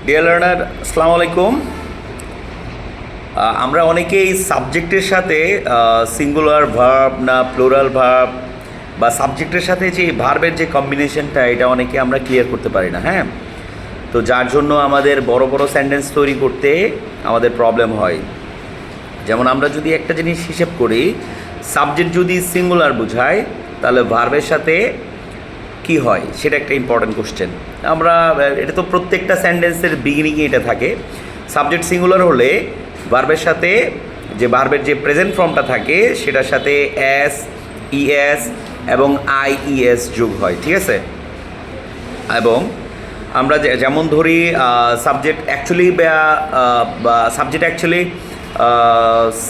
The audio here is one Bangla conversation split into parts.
ডিয়ার লার্নার, আসসালামু আলাইকুম। আমরা অনেকেই সাবজেক্টের সাথে সিঙ্গুলার ভার্ব না প্লুরাল ভার্ব বা সাবজেক্টের সাথে যে ভার্বের যে কম্বিনেশনটা এটা অনেকে আমরা ক্লিয়ার করতে পারি না। হ্যাঁ, তো যার জন্য আমাদের বড় বড় সেন্টেন্স তৈরি করতে আমাদের প্রবলেম হয়। যেমন আমরা যদি একটা জিনিস হিসেব করি, সাবজেক্ট যদি সিঙ্গুলার বোঝায় তাহলে ভার্বের সাথে কি হয় সেটা একটা ইম্পর্ট্যান্ট কোশ্চেন। এটা তো প্রত্যেকটা সেন্টেন্সের বিগিনিংয়ে এটা থাকে। সাবজেক্ট সিঙ্গুলার হলে ভার্বের সাথে যে ভার্বের যে প্রেজেন্ট ফর্মটা থাকে সেটার সাথে এস, ইএস এবং আইইএস যোগ হয়, ঠিক আছে। এবং আমরা যেমন ধরি সাবজেক্ট অ্যাকচুয়ালি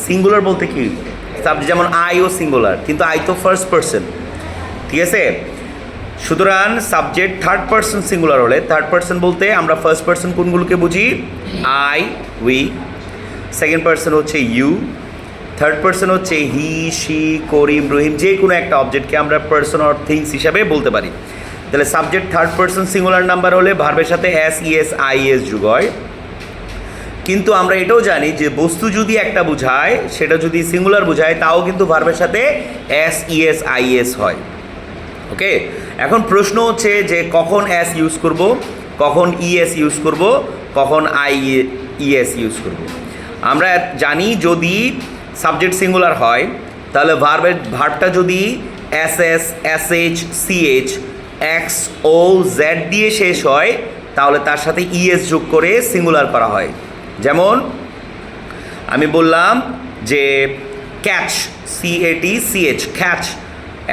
সিঙ্গুলার বলতে কি, সাবজেক্ট যেমন আইও সিঙ্গুলার, কিন্তু আই তো ফার্স্ট পার্সন, ঠিক আছে। সুতরাং সাবজেক্ট থার্ড পার্সন সিঙ্গুলার হলে, থার্ড পার্সন বলতে আমরা ফার্স্ট পার্সন কোনগুলোকে বুঝি? I, we. সেকেন্ড পার্সন হচ্ছে ইউ। থার্ড পার্সন হচ্ছে হি, শি, করিম, রহিম। যে কোনো একটা অবজেক্টকে আমরা পার্সন অর থিংস হিসাবে বলতে পারি। তাহলে subject third person singular number হলে ভার্বের সাথে এস, ইএস, আইএস যোগ হয়। কিন্তু আমরা এটাও জানি যে বস্তু যদি একটা বোঝায়, সেটা যদি সিঙ্গুলার বোঝায়, তাও কিন্তু ভার্বের সাথে এস, ইএস, আইএস হয়। ওকে, এখন প্রশ্ন হচ্ছে যে কখন এস ইউজ করব, কখন ইএস ইউজ করব, কখন আইইএস ইউজ করব। আমরা জানি যদি সাবজেক্ট সিঙ্গুলার হয় তাহলে ভার্বটা যদি এসএস, এসএইচ, সিএইচ, এক্স, ও, জেড দিয়ে শেষ হয় তাহলে তার সাথে ইএস যোগ করে সিঙ্গুলার করা হয়। যেমন আমি বললাম যে ক্যাচ, CATCH, ক্যাচ।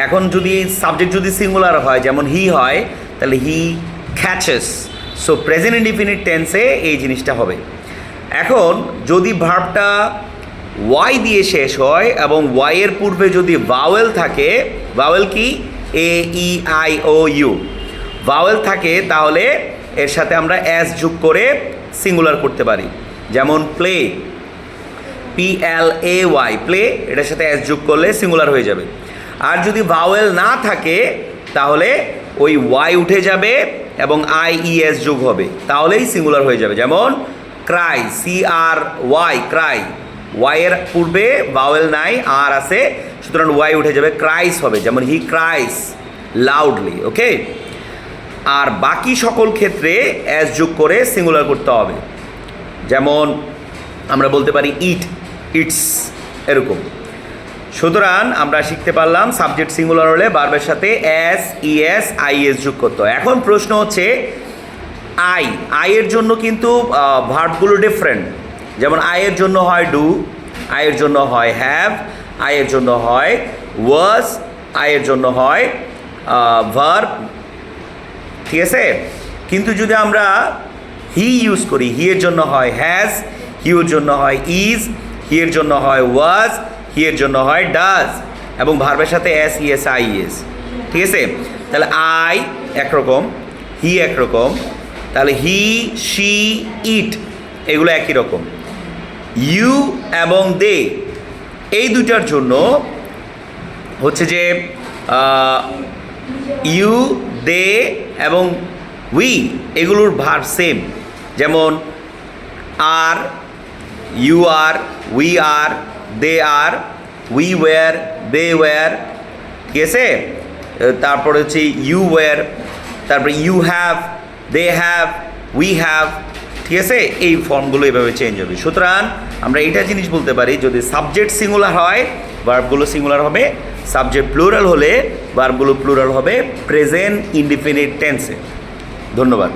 এখন যদি সাবজেক্ট যদি সিঙ্গুলার হয়, যেমন হি হয়, তাহলে হি ক্যাচেস। সো প্রেজেন্ট ইনডিফিনিট টেন্সে এই জিনিসটা হবে। এখন যদি ভার্বটা ওয়াই দিয়ে শেষ হয় এবং ওয়াইয়ের পূর্বে যদি ভাওয়েল থাকে, ভাওয়েল কি? AEIOU ভাওয়েল থাকে, তাহলে এর সাথে আমরা এস যোগ করে সিঙ্গুলার করতে পারি। যেমন প্লে, PLAY, প্লে, এটার সাথে এস যোগ করলে সিঙ্গুলার হয়ে যাবে। আর যদি ভাওয়েল না থাকে তাহলে ওই ওয়াই উঠে যাবে এবং IES যোগ হবে, তাহলেই সিঙ্গুলার হয়ে যাবে। যেমন ক্রাই, CRY, ক্রাই, ওয়াইয়ের পূর্বে ভাওয়েল নাই, আর আছে, সুতরাং ওয়াই উঠে যাবে, ক্রাইস হবে। যেমন হি ক্রাইস লাউডলি। ওকে, আর বাকি সকল ক্ষেত্রে এস যোগ করে সিঙ্গুলার করতে হবে। যেমন আমরা বলতে পারি ইট, ইটস, এরকম। সুতরাং আমরা শিখতে পারলাম সাবজেক্ট সিঙ্গুলার হলে ভার্বের সাথে এস, ইএস, আইএস যোগ করতে হয়। এখন প্রশ্ন হচ্ছে আইয়ের জন্য কিন্তু ভার্বগুলো ডিফারেন্ট। যেমন আইয়ের জন্য হয় ডু, আইয়ের জন্য হয় হ্যাভ, আইয়ের জন্য হয় ওয়াজ, আইয়ের জন্য হয় ভার্ব, ঠিক আছে। কিন্তু যদি আমরা হি ইউজ করি, হি এর জন্য হয় হ্যাজ, হিউর জন্য হয় ইজ, হি এর জন্য হয় ওয়াজ, হি এর জন্য হয় ডাজ, এবং ভার্বের সাথে এস, ইএস, আইএস, ঠিক আছে। তাহলে আই একরকম, হি একরকম, তাহলে হি, শি, ইট এগুলো একই রকম। ইউ এবং দে এই দুটার জন্য হচ্ছে যে ইউ, দে এবং উই এগুলোর ভার্ব সেম। যেমন are, you are, we are, they are, we were, they were, ঠিক আছে। তারপরে হচ্ছে ইউ ওয়্যার, তারপরে you have, they have, we have, ঠিক আছে। এই ফর্মগুলো এভাবে চেঞ্জ হবে। সুতরাং আমরা এইটা জিনিস বলতে পারি, যদি সাবজেক্ট সিঙ্গুলার হয় ভার্বগুলো সিঙ্গুলার হবে, সাবজেক্ট প্লুরাল হলে ভার্বগুলো প্লুরাল হবে প্রেজেন্ট ইনডিফিনিট টেন্সে। ধন্যবাদ।